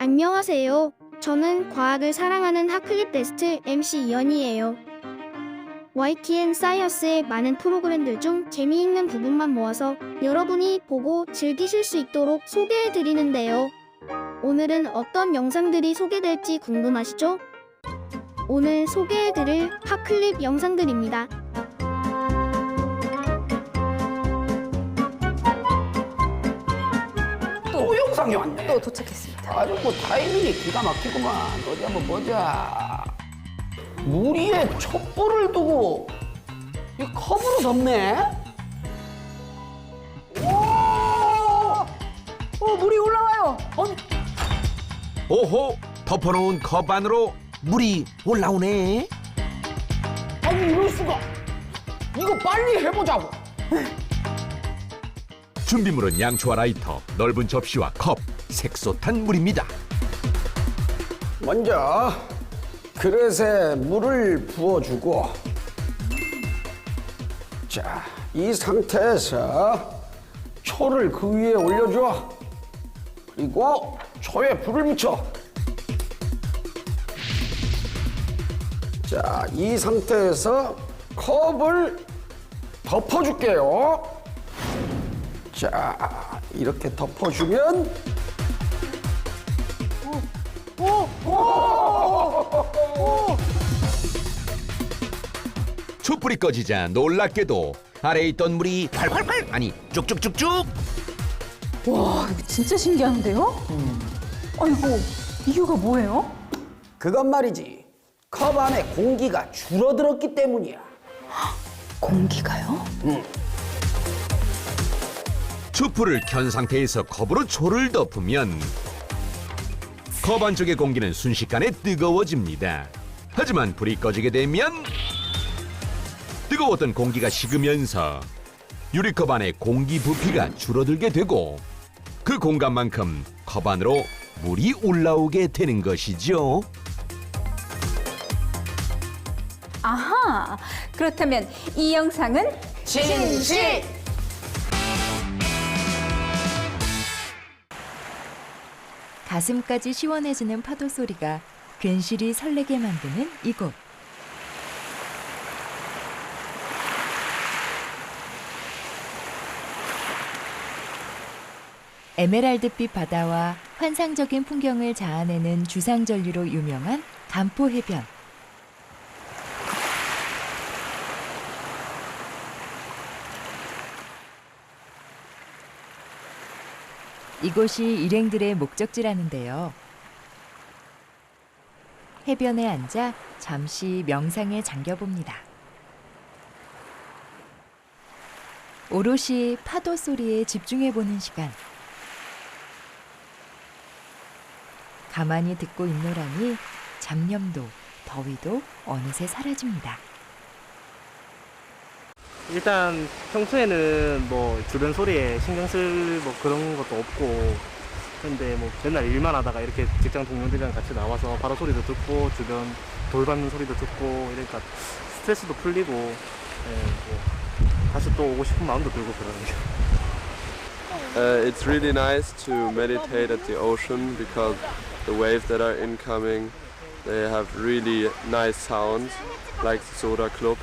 안녕하세요. 저는 과학을 사랑하는 핫클립 베스트 MC 이연이에요. YTN 사이언스의 많은 프로그램들 중 재미있는 부분만 모아서 여러분이 보고 즐기실 수 있도록 소개해드리는데요. 오늘은 어떤 영상들이 소개될지 궁금하시죠? 오늘 소개해드릴 핫클립 영상들입니다. 또 영상이 왔네. 또 도착했습니다. 아주 뭐 타이밍이 기가 막히구만. 어디 한번 보자. 물 위에 촛불을 두고 이 컵으로 덮네. 물이 올라와요. 오호, 덮어놓은 컵 안으로 물이 올라오네. 아니 이럴 수가. 이거 빨리 해보자고. 준비물은 양초와 라이터, 넓은 접시와 컵, 색소탄 물입니다. 먼저 그릇에 물을 부어주고, 자, 이 상태에서 초를 그 위에 올려줘. 그리고 초에 불을 붙여. 자, 이 상태에서 컵을 덮어줄게요. 자, 이렇게 덮어주면 촛불이 꺼지자 놀랍게도 아래에 있던 물이 활활활, 아니 쭉쭉쭉쭉. 와, 이거 진짜 신기한데요? 아이고, 이유가 뭐예요? 그것 말이지. 컵 안에 공기가 줄어들었기 때문이야. 공기가요? 촛불을 켠 상태에서 컵으로 초를 덮으면 컵 안쪽의 공기는 순식간에 뜨거워집니다. 하지만 불이 꺼지게 되면 뜨거웠던 공기가 식으면서 유리컵 안에 공기 부피가 줄어들게 되고 그 공간만큼 컵 안으로 물이 올라오게 되는 것이죠. 아하, 그렇다면 이 영상은 진실! 가슴까지 시원해지는 파도 소리가 괜시리 설레게 만드는 이곳. 에메랄드빛 바다와 환상적인 풍경을 자아내는 주상절리로 유명한 간포 해변. 이곳이 일행들의 목적지라는데요. 해변에 앉아 잠시 명상에 잠겨봅니다. 오롯이 파도 소리에 집중해보는 시간. 가만히 듣고 있노라니 잡념도 더위도 어느새 사라집니다. 일단 평소에는 뭐 주변 소리에 신경 쓸 뭐 그런 것도 없고, 근데 뭐 맨날 일만 하다가 이렇게 직장 동료들이랑 같이 나와서 바로 소리도 듣고 주변 돌 밟는 소리도 듣고 이러니까 스트레스도 풀리고, 뭐 다시 또 오고 싶은 마음도 들고 그러네요. It's really nice to meditate at the ocean because the waves that are incoming, they have really nice sounds, like the Soda Club.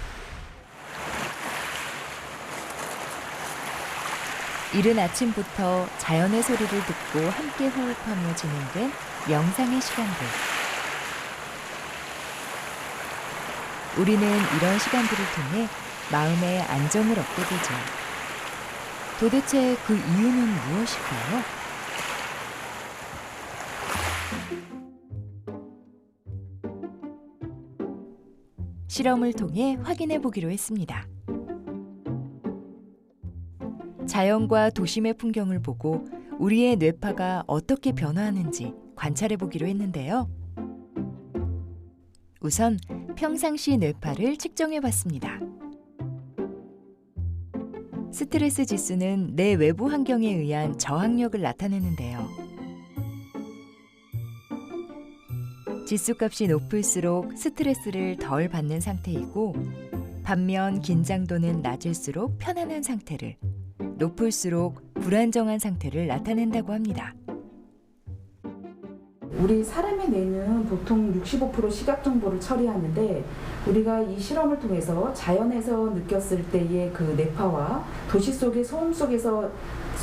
이른 아침부터 자연의 소리를 듣고 함께 호흡하며 진행된 명상의 시간들. 우리는 이런 시간들을 통해 마음의 안정을 얻게 되죠. 도대체 그 이유는 무엇일까요? 실험을 통해 확인해 보기로 했습니다. 자연과 도심의 풍경을 보고 우리의 뇌파가 어떻게 변화하는지 관찰해 보기로 했는데요. 우선 평상시 뇌파를 측정해 봤습니다. 스트레스 지수는 내 외부 환경에 의한 저항력을 나타내는데요. 지수값이 높을수록 스트레스를 덜 받는 상태이고, 반면 긴장도는 낮을수록 편안한 상태를, 높을수록 불안정한 상태를 나타낸다고 합니다. 우리 사람의 뇌는 보통 65% 시각 정보를 처리하는데 우리가 이 실험을 통해서 자연에서 느꼈을 때의 그 뇌파와 도시 속의 소음 속에서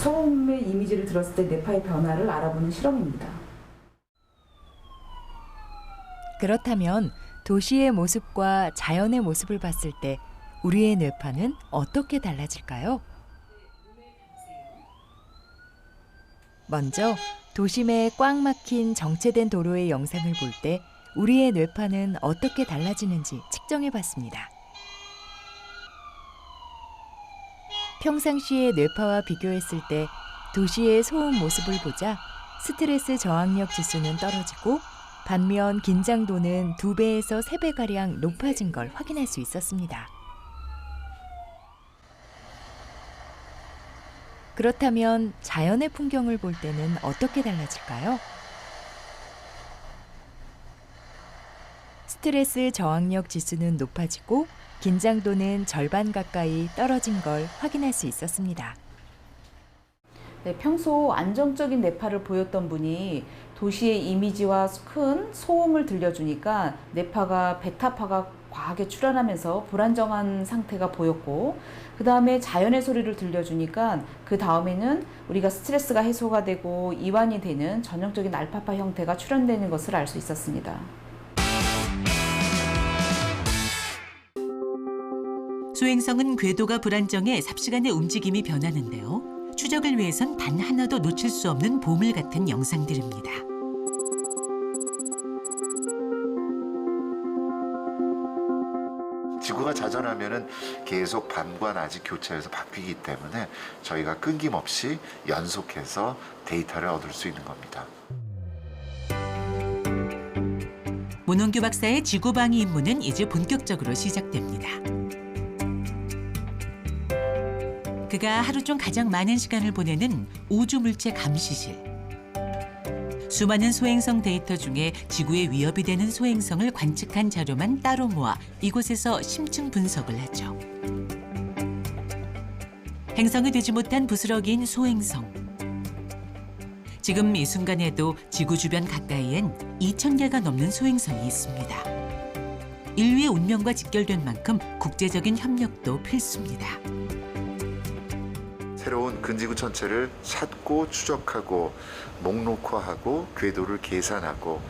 소음의 이미지를 들었을 때 뇌파의 변화를 알아보는 실험입니다. 그렇다면 도시의 모습과 자연의 모습을 봤을 때 우리의 뇌파는 어떻게 달라질까요? 먼저 도심의 꽉 막힌 정체된 도로의 영상을 볼 때 우리의 뇌파는 어떻게 달라지는지 측정해 봤습니다. 평상시의 뇌파와 비교했을 때 도시의 소음 모습을 보자 스트레스 저항력 지수는 떨어지고 반면 긴장도는 2배에서 3배가량 높아진 걸 확인할 수 있었습니다. 그렇다면 자연의 풍경을 볼 때는 어떻게 달라질까요? 스트레스 저항력 지수는 높아지고 긴장도는 절반 가까이 떨어진 걸 확인할 수 있었습니다. 네, 평소 안정적인 뇌파를 보였던 분이 도시의 이미지와 큰 소음을 들려주니까 뇌파가 베타파가 과하게 출현하면서 불안정한 상태가 보였고, 그 다음에 자연의 소리를 들려주니까 그 다음에는 우리가 스트레스가 해소가 되고 이완이 되는 전형적인 알파파 형태가 출현되는 것을 알 수 있었습니다. 소행성은 궤도가 불안정해 삽시간에 움직임이 변하는데요. 추적을 위해선 단 하나도 놓칠 수 없는 보물 같은 영상들입니다. 지구가 자전하면은 계속 밤과 낮이 교차해서 바뀌기 때문에 저희가 끊김없이 연속해서 데이터를 얻을 수 있는 겁니다. 문홍규 박사의 지구방위 임무는 이제 본격적으로 시작됩니다. 그가 하루 중 가장 많은 시간을 보내는 우주물체 감시실. 수많은 소행성 데이터 중에 지구에 위협이 되는 소행성을 관측한 자료만 따로 모아 이곳에서 심층 분석을 하죠. 행성이 되지 못한 부스러기인 소행성. 지금 이 순간에도 지구 주변 가까이엔 2,000개가 넘는 소행성이 있습니다. 인류의 운명과 직결된 만큼 국제적인 협력도 필수입니다. 새로운 근지구 천체를 찾고 추적하고 목록화하고 궤도를 계산하고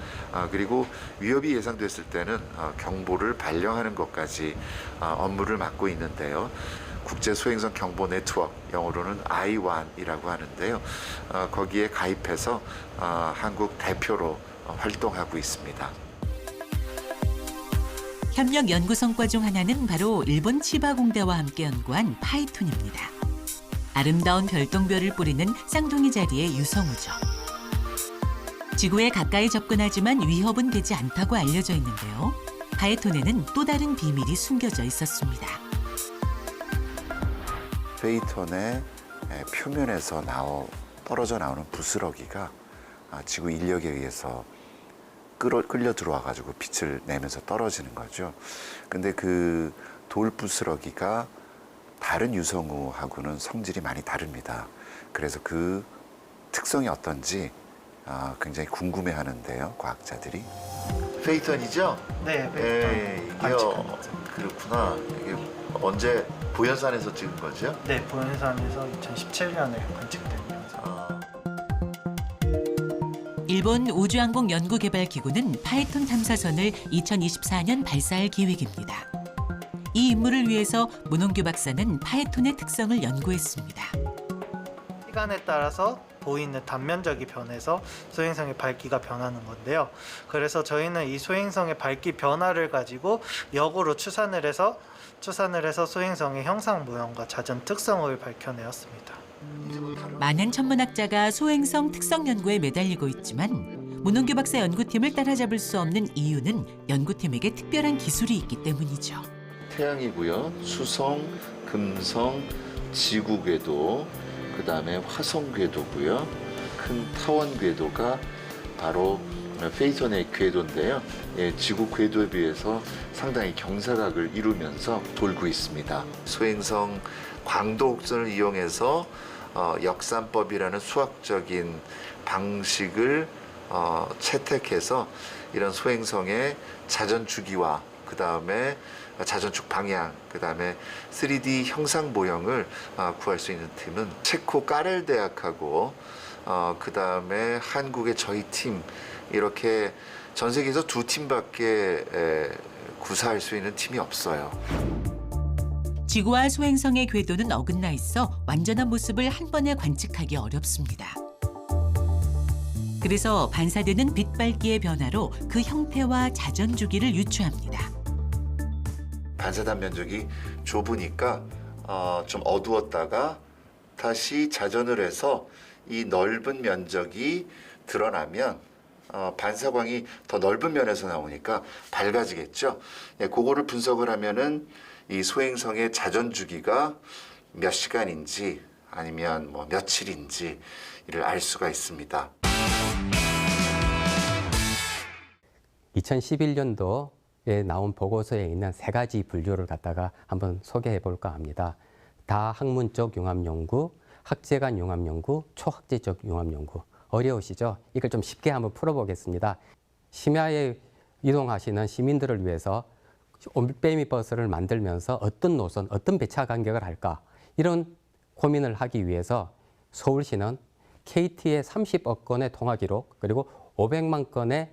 그리고 위협이 예상됐을 때는 경보를 발령하는 것까지 업무를 맡고 있는데요. 국제 소행성 경보 네트워크, 영어로는 I1이라고 하는데요. 거기에 가입해서 한국 대표로 활동하고 있습니다. 협력 연구 성과 중 하나는 바로 일본 치바공대와 함께 연구한 파이톤입니다. 아름다운 별똥별을 뿌리는 쌍둥이 자리의 유성우죠. 지구에 가까이 접근하지만 위협은 되지 않다고 알려져 있는데요. 파이톤에는 또 다른 비밀이 숨겨져 있었습니다. 페이톤의 표면에서 떨어져 나오는 부스러기가 지구 인력에 의해서 끌려 들어와 가지고 빛을 내면서 떨어지는 거죠. 근데 그 돌 부스러기가 다른 유성우하고는 성질이 많이 다릅니다. 그래서 그 특성이 어떤지 굉장히 궁금해하는데요, 과학자들이. 페이턴이죠? 네, 이게요. 그렇구나. 이게 언제 보현산에서 찍은 거죠? 네, 보현산에서 2017년에 관측됩니다. 일본 우주항공연구개발기구는 파이톤 탐사선을 2024년 발사할 계획입니다. 이 임무를 위해서 문홍규 박사는 파이톤의 특성을 연구했습니다. 시간에 따라서 보이는 단면적이 변해서 소행성의 밝기가 변하는 건데요. 그래서 저희는 이 소행성의 밝기 변화를 가지고 역으로 추산을 해서 소행성의 형상 모형과 자전 특성을 밝혀내었습니다. 많은 천문학자가 소행성 특성 연구에 매달리고 있지만 문홍규 박사 연구팀을 따라잡을 수 없는 이유는 연구팀에게 특별한 기술이 있기 때문이죠. 태양이고요. 수성, 금성, 지구 궤도, 그 다음에 화성 궤도고요. 큰 타원 궤도가 바로 페이턴의 궤도인데요. 지구 궤도에 비해서 상당히 경사각을 이루면서 돌고 있습니다. 소행성 광도 곡선을 이용해서 역산법이라는 수학적인 방식을 채택해서 이런 소행성의 자전 주기와 그 다음에 자전축 방향, 그 다음에 3D 형상 모형을 구할 수 있는 팀은 체코 까렐 대학하고 그 다음에 한국의 저희 팀, 이렇게 전 세계에서 2팀밖에 구사할 수 있는 팀이 없어요. 지구와 소행성의 궤도는 어긋나 있어 완전한 모습을 한 번에 관측하기 어렵습니다. 그래서 반사되는 빛발기의 변화로 그 형태와 자전 주기를 유추합니다. 반사단 면적이 좁으니까 좀 어두웠다가 다시 자전을 해서 이 넓은 면적이 드러나면 반사광이 더 넓은 면에서 나오니까 밝아지겠죠. 예, 그거를 분석을 하면은 이 소행성의 자전 주기가 몇 시간인지 아니면 뭐 며칠인지 이를 알 수가 있습니다. 2011년도에 나온 보고서에 있는 3가지 분류를 갖다가 한번 소개해 볼까 합니다. 다학문적 융합연구, 학제간 융합연구, 초학제적 융합연구. 어려우시죠? 이걸 좀 쉽게 한번 풀어보겠습니다. 심야에 이동하시는 시민들을 위해서 올빼미 버스를 만들면서 어떤 노선, 어떤 배차 간격을 할까, 이런 고민을 하기 위해서 서울시는 KT의 30억 건의 통화 기록, 그리고 500만 건의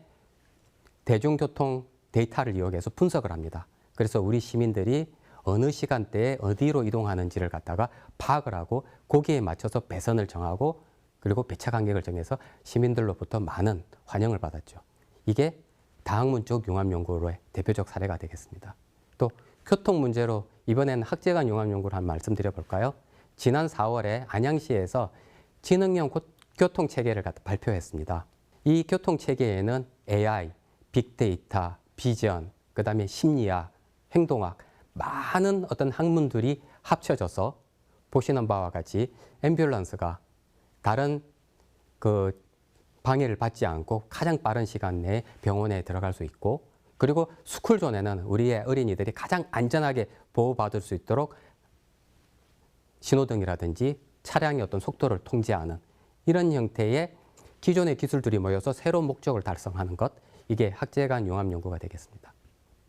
대중교통 데이터를 이용해서 분석을 합니다. 그래서 우리 시민들이 어느 시간대에 어디로 이동하는지를 갖다가 파악을 하고 거기에 맞춰서 배선을 정하고 그리고 배차 간격을 정해서 시민들로부터 많은 환영을 받았죠. 이게 다학문적 융합연구로의 대표적 사례가 되겠습니다. 또 교통 문제로 이번에는 학제간 융합연구를 한번 말씀드려볼까요? 지난 4월에 안양시에서 지능형 교통체계를 발표했습니다. 이 교통체계에는 AI, 빅데이터, 비전, 그 다음에 심리학, 행동학, 많은 어떤 학문들이 합쳐져서 보시는 바와 같이 앰뷸런스가 다른 그 방해를 받지 않고 가장 빠른 시간 내에 병원에 들어갈 수 있고, 그리고 스쿨존에는 우리의 어린이들이 가장 안전하게 보호받을 수 있도록 신호등이라든지 차량의 어떤 속도를 통제하는 이런 형태의 기존의 기술들이 모여서 새로운 목적을 달성하는 것, 이게 학제간 융합연구가 되겠습니다.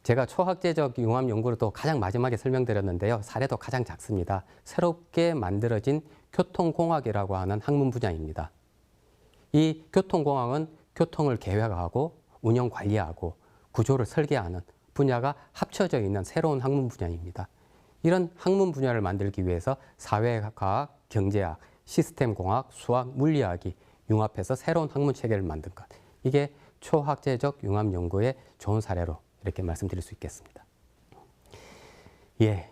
제가 초학제적 융합연구를 또 가장 마지막에 설명드렸는데요. 사례도 가장 작습니다. 새롭게 만들어진 교통공학이라고 하는 학문 분야입니다. 이 교통공학은 교통을 계획하고 운영 관리하고 구조를 설계하는 분야가 합쳐져 있는 새로운 학문 분야입니다. 이런 학문 분야를 만들기 위해서 사회과학, 경제학, 시스템공학, 수학, 물리학이 융합해서 새로운 학문 체계를 만든 것. 이게 초학제적 융합연구의 좋은 사례로 이렇게 말씀드릴 수 있겠습니다. 예,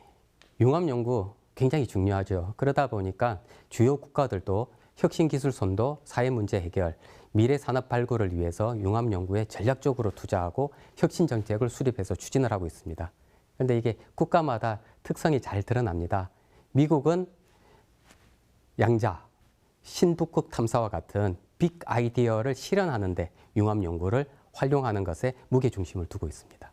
융합연구 굉장히 중요하죠. 그러다 보니까 주요 국가들도 혁신기술선도, 사회문제 해결, 미래산업 발굴을 위해서 융합연구에 전략적으로 투자하고 혁신정책을 수립해서 추진을 하고 있습니다. 그런데 이게 국가마다 특성이 잘 드러납니다. 미국은 양자, 신북극 탐사와 같은 빅 아이디어를 실현하는 데 융합연구를 활용하는 것에 무게중심을 두고 있습니다.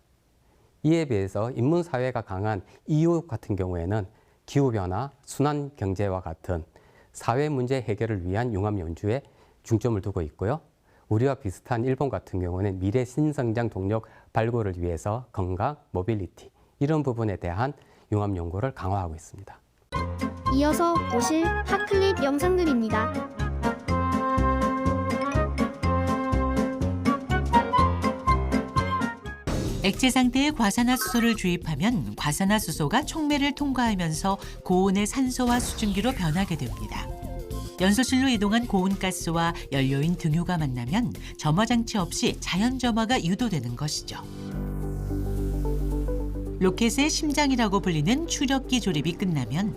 이에 비해서 인문사회가 강한 EU 같은 경우에는 기후변화, 순환경제와 같은 사회문제 해결을 위한 융합연구에 중점을 두고 있고요. 우리와 비슷한 일본 같은 경우는 미래 신성장 동력 발굴을 위해서 건강, 모빌리티 이런 부분에 대한 융합연구를 강화하고 있습니다. 이어서 보실 핫클립 영상들입니다. 액체 상태의 과산화수소를 주입하면 과산화수소가 촉매를 통과하면서 고온의 산소와 수증기로 변하게 됩니다. 연소실로 이동한 고온가스와 연료인 등유가 만나면 점화장치 없이 자연점화가 유도되는 것이죠. 로켓의 심장이라고 불리는 추력기 조립이 끝나면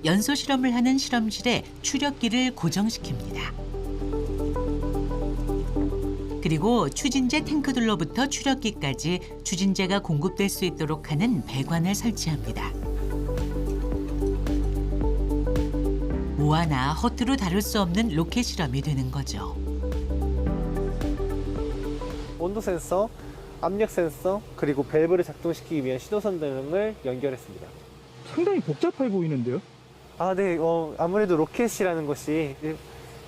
연소 실험을 하는 실험실에 추력기를 고정시킵니다. 그리고 추진제 탱크들로부터 추력기까지 추진제가 공급될 수 있도록 하는 배관을 설치합니다. 무화나 허투루 다룰 수 없는 로켓 실험이 되는 거죠. 온도 센서, 압력 센서, 그리고 밸브를 작동시키기 위한 신호선 등을 연결했습니다. 상당히 복잡해 보이는데요? 네. 아무래도 로켓이라는 것이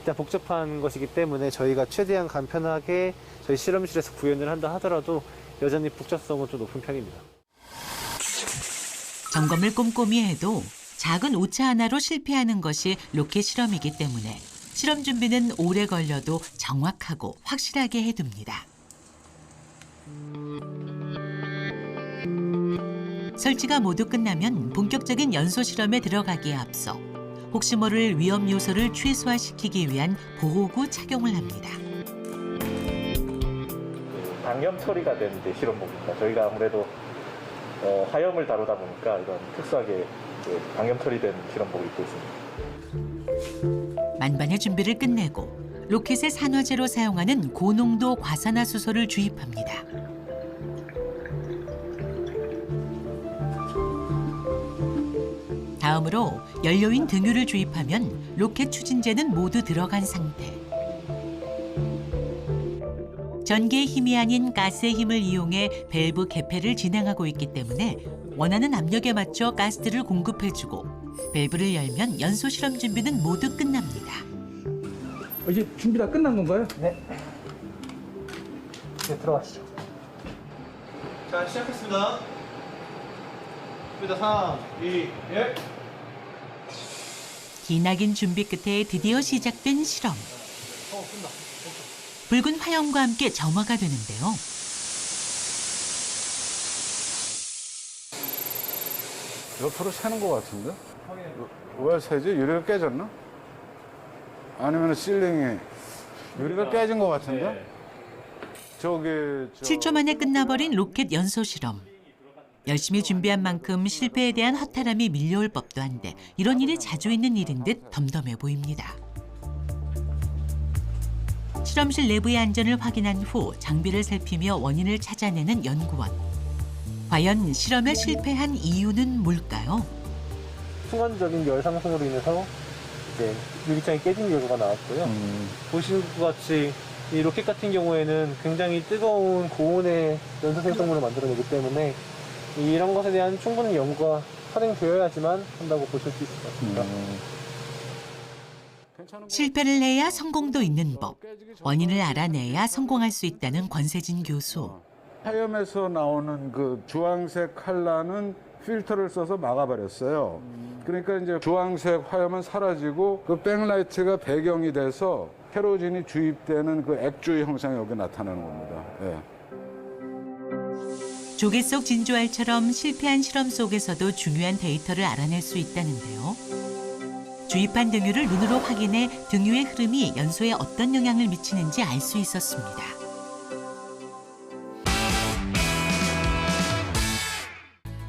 일단 복잡한 것이기 때문에 저희가 최대한 간편하게 저희 실험실에서 구현을 한다 하더라도 여전히 복잡성은 좀 높은 편입니다. 점검을 꼼꼼히 해도 작은 오차 하나로 실패하는 것이 로켓 실험이기 때문에 실험 준비는 오래 걸려도 정확하고 확실하게 해둡니다. 설치가 모두 끝나면 본격적인 연소 실험에 들어가기에 앞서 혹시 모를 위험 요소를 최소화시키기 위한 보호구 착용을 합니다. 방염 처리가 된 실험복입니다. 저희가 아무래도 화염을 다루다 보니까 이런 특수하게 방염 처리된 실험복을 입고 있습니다. 만반의 준비를 끝내고 로켓의 산화제로 사용하는 고농도 과산화수소를 주입합니다. 다음으로 연료인 등유를 주입하면 로켓 추진제는 모두 들어간 상태. 전기의 힘이 아닌 가스의 힘을 이용해 밸브 개폐를 진행하고 있기 때문에 원하는 압력에 맞춰 가스들을 공급해주고 밸브를 열면 연소 실험 준비는 모두 끝납니다. 이제 준비 다 끝난 건가요? 네. 네, 들어가시죠. 자, 시작했습니다. 준비다 3, 2, 1. 기나긴 준비 끝에 드디어 시작된 실험. 붉은 화염과 함께 점화가 되는데요. 옆으로 새는 것 같은데? 왜 새지? 유리가 깨졌나? 아니면 실링이 유리가 깨진 것 같은데? 저기 7초 만에 끝나버린 로켓 연소 실험. 열심히 준비한 만큼 실패에 대한 허탈함이 밀려올 법도 한데 이런 일이 자주 있는 일인 듯 덤덤해 보입니다. 실험실 내부의 안전을 확인한 후 장비를 살피며 원인을 찾아내는 연구원. 과연 실험에 실패한 이유는 뭘까요? 순간적인 열 상승으로 인해서 이제 유리창이 깨진 결과가 나왔고요. 보시는 것 같이 이 로켓 같은 경우에는 굉장히 뜨거운 고온의 연소 생성물을 만들어내기 때문에 이런 것에 대한 충분한 연구가 선행되어야지만 한다고 보실 수 있을 것 같습니다. 실패를 해야 성공도 있는 법. 원인을 알아내야 성공할 수 있다는 권세진 교수. 화염에서 나오는 그 주황색 칼라는 필터를 써서 막아버렸어요. 그러니까 이제 주황색 화염은 사라지고 그 백라이트가 배경이 돼서 케로진이 주입되는 그 액주의 형상이 여기 나타나는 겁니다. 예. 조개 속 진주알처럼 실패한 실험 속에서도 중요한 데이터를 알아낼 수 있다는데요. 주입한 등유를 눈으로 확인해 등유의 흐름이 연소에 어떤 영향을 미치는지 알 수 있었습니다.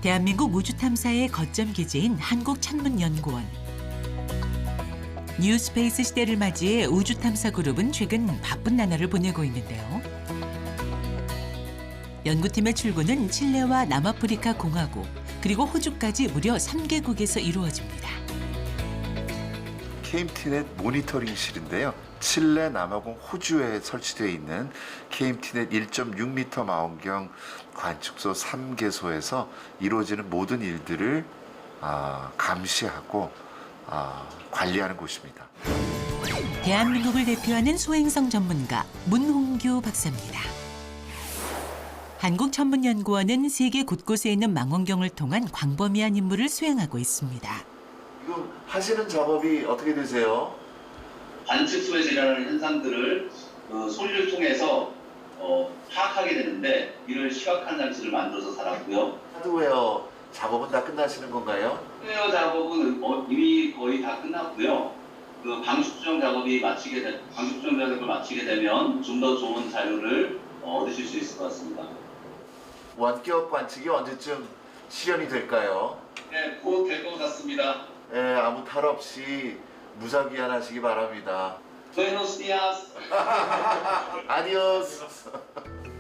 대한민국 우주탐사의 거점 기지인 한국천문연구원. 뉴스페이스 시대를 맞이해 우주탐사 그룹은 최근 바쁜 나날을 보내고 있는데요. 연구팀의 출근은 칠레와 남아프리카 공화국, 그리고 호주까지 무려 3개국에서 이루어집니다. KMTnet 모니터링실인데요. 칠레, 남아공, 호주에 설치되어 있는 KMTnet 1.6m 망원경 관측소 3개소에서 이루어지는 모든 일들을 감시하고 관리하는 곳입니다. 대한민국을 대표하는 소행성 전문가 문홍규 박사입니다. 한국천문연구원은 세계 곳곳에 있는 망원경을 통한 광범위한 임무를 수행하고 있습니다. 지금 하시는 작업이 어떻게 되세요? 관측소에서 일어나는 현상들을 소리를 통해서 파악하게 되는데 이를 시각화 장치를 만들어서 달았고요. 하드웨어 작업은 다 끝나시는 건가요? 하드웨어 작업은 이미 거의 다 끝났고요. 그 방수 작업을 마치게 되면 좀 더 좋은 자료를 얻으실 수 있을 것 같습니다. 원격 관측이 언제쯤 실현이 될까요? 네, 곧 될 것 같습니다. 네, 아무 탈 없이 무사귀환하시기 바랍니다. 부에노스 디아스. 아디오스.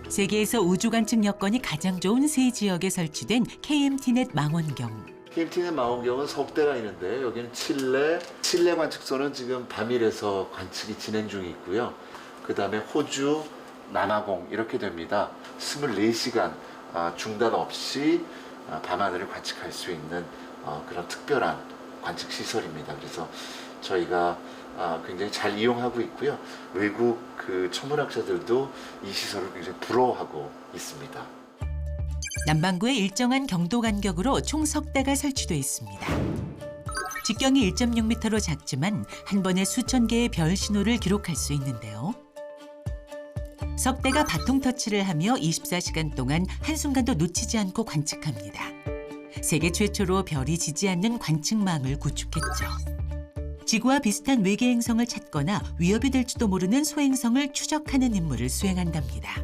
세계에서 우주 관측 여건이 가장 좋은 세 지역에 설치된 KMTnet 망원경. KMTnet 망원경은 석대가 있는데 여기는 칠레 관측소는 지금 밤일에서 관측이 진행 중에 있고요. 그 다음에 호주, 남아공 이렇게 됩니다. 24시간 중단 없이 밤하늘을 관측할 수 있는 그런 특별한 관측 시설입니다. 그래서 저희가 굉장히 잘 이용하고 있고요. 외국 그 천문학자들도 이 시설을 굉장히 부러워하고 있습니다. 남반구에 일정한 경도 간격으로 총 석대가 설치돼 있습니다. 직경이 1.6m로 작지만 한 번에 수천 개의 별 신호를 기록할 수 있는데요. 석대가 바통 터치를 하며 24시간 동안 한순간도 놓치지 않고 관측합니다. 세계 최초로 별이 지지 않는 관측망을 구축했죠. 지구와 비슷한 외계 행성을 찾거나 위협이 될지도 모르는 소행성을 추적하는 임무를 수행한답니다.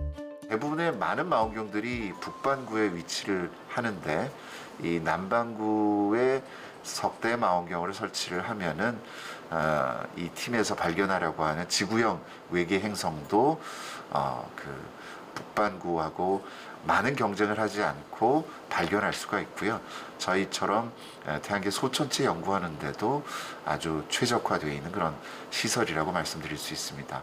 대부분의 많은 망원경들이 북반구에 위치를 하는데 이 남반구에 석대 망원경을 설치를 하면은 이 팀에서 발견하려고 하는 지구형 외계 행성도 그 북반구하고 많은 경쟁을 하지 않고 발견할 수가 있고요. 저희처럼 태양계 소천체 연구하는데도 아주 최적화되어 있는 그런 시설이라고 말씀드릴 수 있습니다.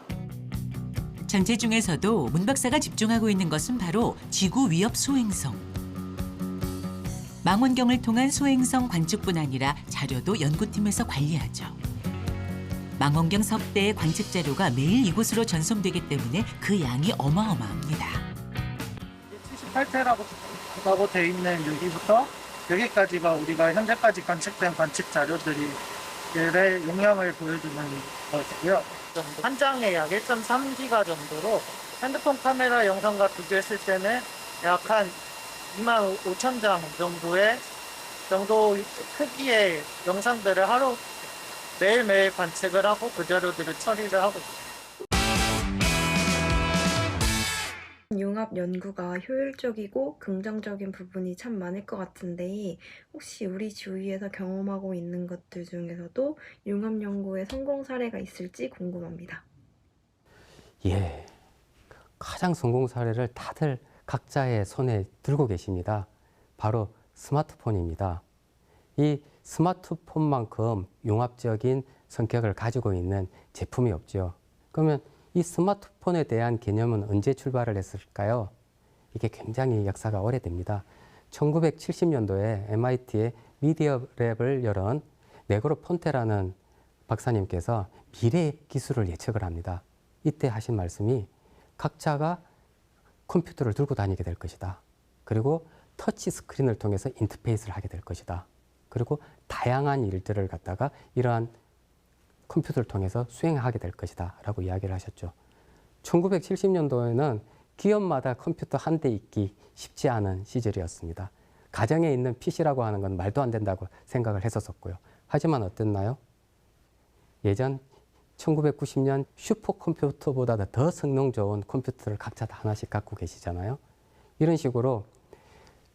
전체 중에서도 문 박사가 집중하고 있는 것은 바로 지구 위협 소행성. 망원경을 통한 소행성 관측뿐 아니라 자료도 연구팀에서 관리하죠. 망원경 석대의 관측 자료가 매일 이곳으로 전송되기 때문에 그 양이 어마어마합니다. 78테라고 돼 있는 여기부터 여기까지가 우리가 현재까지 관측된 관측 자료들이 의 용량을 보여주는 것이고요. 한 장에 약 1.3기가 정도로 핸드폰 카메라 영상과 비교했을 때는 약 한 25,000장 정도 크기의 영상들을 하루 매일매일 관측을 하고 그 자료들을 처리를 하고 있습니다. 융합 연구가 효율적이고 긍정적인 부분이 참 많을 것 같은데 혹시 우리 주위에서 경험하고 있는 것들 중에서도 융합 연구의 성공 사례가 있을지 궁금합니다. 예, 가장 성공 사례를 다들 각자의 손에 들고 계십니다. 바로 스마트폰입니다. 이 스마트폰만큼 융합적인 성격을 가지고 있는 제품이 없죠. 그러면 이 스마트폰에 대한 개념은 언제 출발을 했을까요? 이게 굉장히 역사가 오래됩니다. 1970년도에 MIT의 미디어 랩을 열은 네그로 폰테라는 박사님께서 미래 기술을 예측을 합니다. 이때 하신 말씀이 각자가 컴퓨터를 들고 다니게 될 것이다. 그리고 터치 스크린을 통해서 인터페이스를 하게 될 것이다. 그리고 다양한 일들을 갖다가 이러한 컴퓨터를 통해서 수행하게 될 것이다 라고 이야기를 하셨죠. 1970년도에는 기업마다 컴퓨터 한 대 있기 쉽지 않은 시절이었습니다. 가정에 있는 PC라고 하는 건 말도 안 된다고 생각을 했었고요. 하지만 어땠나요? 예전 1990년 슈퍼컴퓨터보다 더 성능 좋은 컴퓨터를 각자 다 하나씩 갖고 계시잖아요. 이런 식으로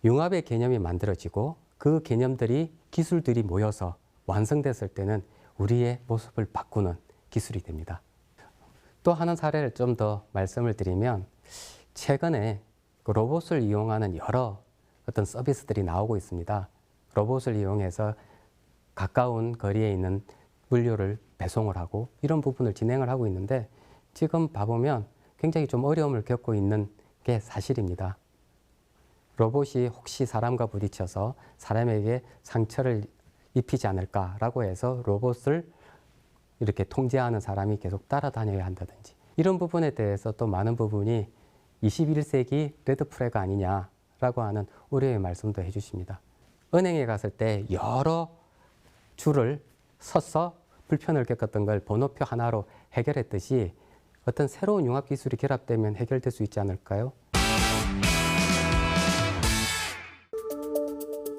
융합의 개념이 만들어지고 그 개념들이 기술들이 모여서 완성됐을 때는 우리의 모습을 바꾸는 기술이 됩니다. 또 하나 사례를 좀 더 말씀을 드리면 최근에 로봇을 이용하는 여러 어떤 서비스들이 나오고 있습니다. 로봇을 이용해서 가까운 거리에 있는 물류를 배송을 하고 이런 부분을 진행을 하고 있는데 지금 봐보면 굉장히 좀 어려움을 겪고 있는 게 사실입니다. 로봇이 혹시 사람과 부딪혀서 사람에게 상처를 입히지 않을까라고 해서 로봇을 이렇게 통제하는 사람이 계속 따라다녀야 한다든지 이런 부분에 대해서 또 많은 부분이 21세기 레드 플래그 아니냐라고 하는 우려의 말씀도 해주십니다. 은행에 갔을 때 여러 줄을 서서 불편을 겪었던 걸 번호표 하나로 해결했듯이 어떤 새로운 융합 기술이 결합되면 해결될 수 있지 않을까요?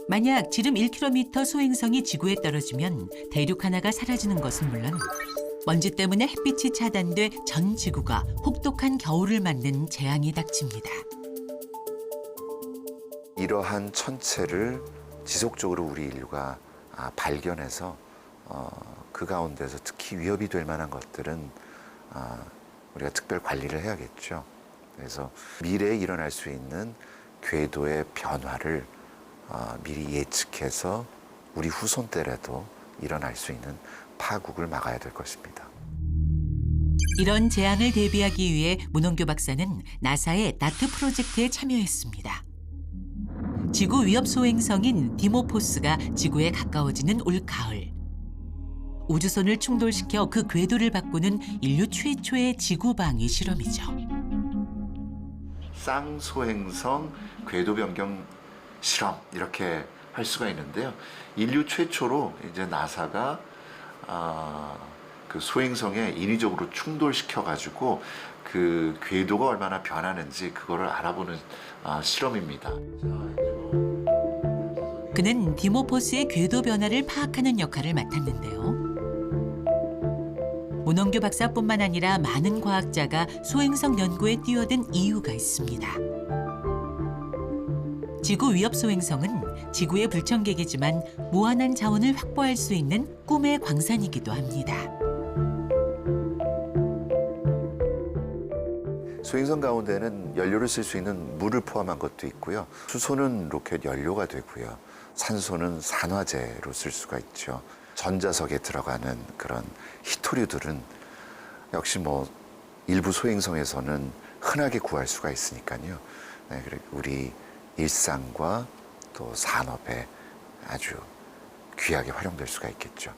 만약 지름 1km 소행성이 지구에 떨어지면 대륙 하나가 사라지는 것은 물론 먼지 때문에 햇빛이 차단돼 전 지구가 혹독한 겨울을 맞는 재앙이 닥칩니다. 이러한 천체를 지속적으로 우리 인류가 발견해서 그 가운데서 특히 위협이 될 만한 것들은 우리가 특별 관리를 해야겠죠. 그래서 미래에 일어날 수 있는 궤도의 변화를 미리 예측해서 우리 후손 때라도 일어날 수 있는 파국을 막아야 될 것입니다. 이런 재앙을 대비하기 위해 문홍규 박사는 나사의 나트 프로젝트에 참여했습니다. 지구 위협 소행성인 디모포스가 지구에 가까워지는 올 가을. 우주선을 충돌시켜 그 궤도를 바꾸는 인류 최초의 지구방위 실험이죠. 쌍소행성 궤도 변경 실험 이렇게 할 수가 있는데요. 인류 최초로 이제 나사가 그 소행성에 인위적으로 충돌시켜 가지고 그 궤도가 얼마나 변하는지 그거를 알아보는 실험입니다. 그는 디모포스의 궤도 변화를 파악하는 역할을 맡았는데요. 문원규 박사뿐만 아니라 많은 과학자가 소행성 연구에 뛰어든 이유가 있습니다. 지구 위협 소행성은 지구의 불청객이지만 무한한 자원을 확보할 수 있는 꿈의 광산이기도 합니다. 소행성 가운데는 연료를 쓸 수 있는 물을 포함한 것도 있고요. 수소는 로켓 연료가 되고요. 산소는 산화제로 쓸 수가 있죠. 전자석에 들어가는 그런 히토류들은 역시 뭐 일부 소행성에서는 흔하게 구할 수가 있으니까요. 네, 그리고 우리 일상과 또 산업에 아주 귀하게 활용될 수가 있겠죠.